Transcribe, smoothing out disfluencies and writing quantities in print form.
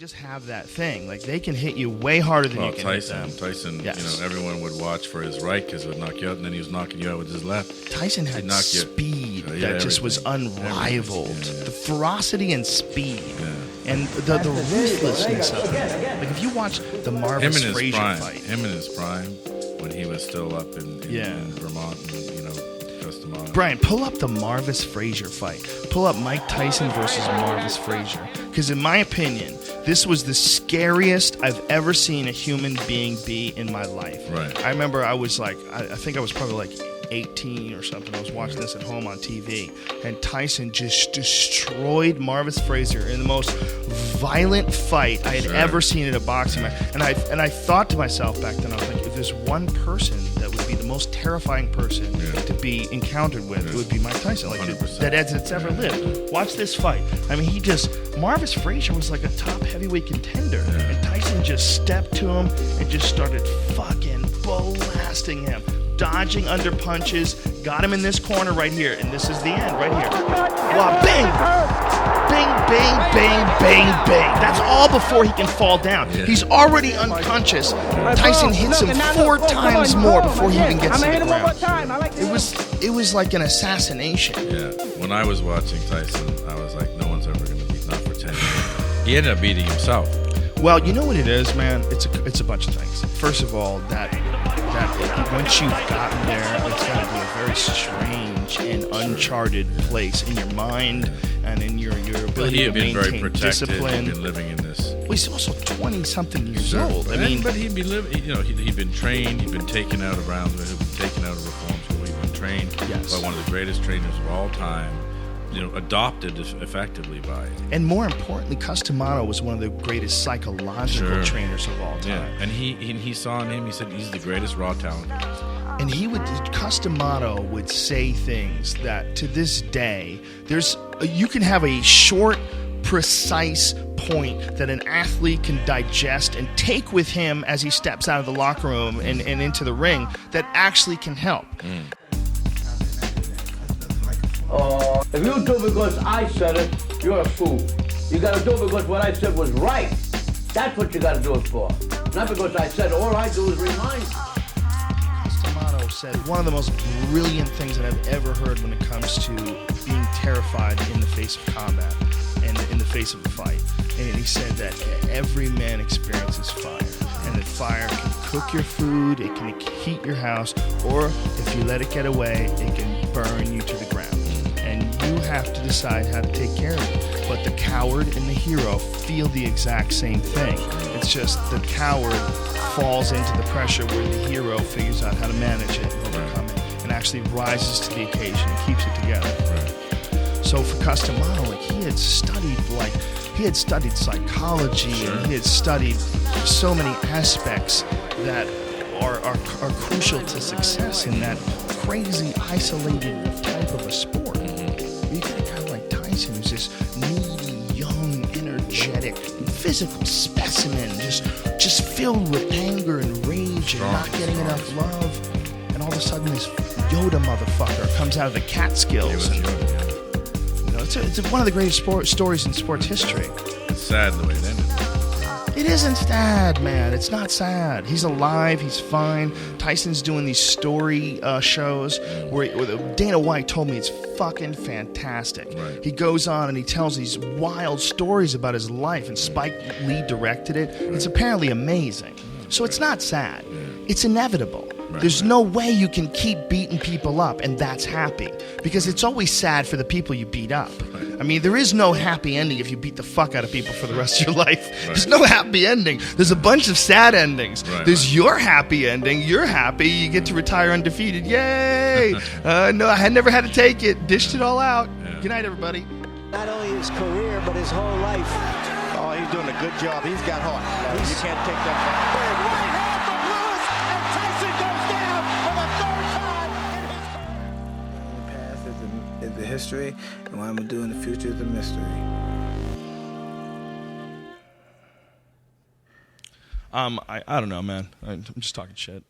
just have that thing. Like, they can hit you way harder than you can hit them. Tyson, Yes. everyone would watch for his right because it would knock you out, and then he was knocking you out with his left. Tyson had speed that just was unrivaled. The ferocity and speed. And the ruthlessness of it. Like, if you watch the Marvis Frazier fight. Him in his prime, when he was still up in Vermont and, Cus D'amato. Brian, pull up the Marvis Frazier fight. Pull up Mike Tyson versus Marvis Frazier. Because in my opinion, this was the scariest I've ever seen a human being be in my life. Right. I remember I was like, I think I was probably like 18 or something. I was watching this at home on TV, and Tyson just destroyed Marvis Frazier in the most violent fight I had ever seen in a boxing match. And I thought to myself back then, I was like, if there's one person that would be the most terrifying person to be encountered with, it would be Mike Tyson, like that's ever lived. Watch this fight. I mean, Marvis Frazier was like a top heavyweight contender, and Tyson just stepped to him and just started fucking blasting him. Dodging under punches, got him in this corner right here, and this is the end right here. Wow, bang! Bang, bang, bang, bang, bang. That's all before he can fall down. He's already unconscious. Tyson hits him 4 times more before he even gets to the ground. It was like an assassination. Yeah. When I was watching Tyson, I was like, no one's ever going to beat, not for 10 years. He ended up beating himself. Well, you know what it is, man? It's a bunch of things. First of all, that once you've gotten there, it's got to be a very strange and uncharted place in your mind and in your ability to maintain discipline. He'd been living in this. Well, he's also 20-something years old. But he'd be living. He'd been trained. He'd been taken out of rounds. He'd been taken out of reform school. He'd been trained by one of the greatest trainers of all time. Adopted effectively by it. And more importantly, Cus D'amato was one of the greatest psychological trainers of all time. Yeah. And he saw in him, he said he's the greatest raw talent. And Cus D'amato would say things that to this day, you can have a short, precise point that an athlete can digest and take with him as he steps out of the locker room and into the ring that actually can help. If you do it because I said it, you're a fool. You got to do it because what I said was right. That's what you got to do it for. Not because I said all I do is remind you. Cus D'amato said one of the most brilliant things that I've ever heard when it comes to being terrified in the face of combat and in the face of a fight. And he said that every man experiences fire. And that fire can cook your food, it can heat your house, or if you let it get away, it can burn you to the ground. And you have to decide how to take care of it. But the coward and the hero feel the exact same thing. It's just the coward falls into the pressure where the hero figures out how to manage it and overcome it and actually rises to the occasion and keeps it together. So for Cus D'amato, he had studied psychology and he had studied so many aspects that are crucial to success in that crazy, isolated type of a sport. You get a guy like Tyson who's this needy, young, energetic, physical specimen, just filled with anger and rage and not getting enough love. And all of a sudden this Yoda motherfucker comes out of the Catskills. It's one of the greatest stories in sports history. It's sad the way it ended. It isn't sad, man. It's not sad. He's alive. He's fine. Tyson's doing these story shows where Dana White told me it's fucking fantastic. He goes on and he tells these wild stories about his life, and Spike Lee directed it. It's apparently amazing. So it's not sad. It's inevitable. There's no way you can keep beating people up and that's happy, because it's always sad for the people you beat up. I mean, there is no happy ending if you beat the fuck out of people for the rest of your life. There's no happy ending. There's a bunch of sad endings. There's your happy ending. You're happy. You get to retire undefeated. Yay! No, I had never had to take it. Dished it all out. Good night, everybody. Not only his career, but his whole life. Oh, he's doing a good job. He's got heart. You can't take that from him. The history, and what I'm gonna do in the future is a mystery. I don't know, man. I'm just talking shit.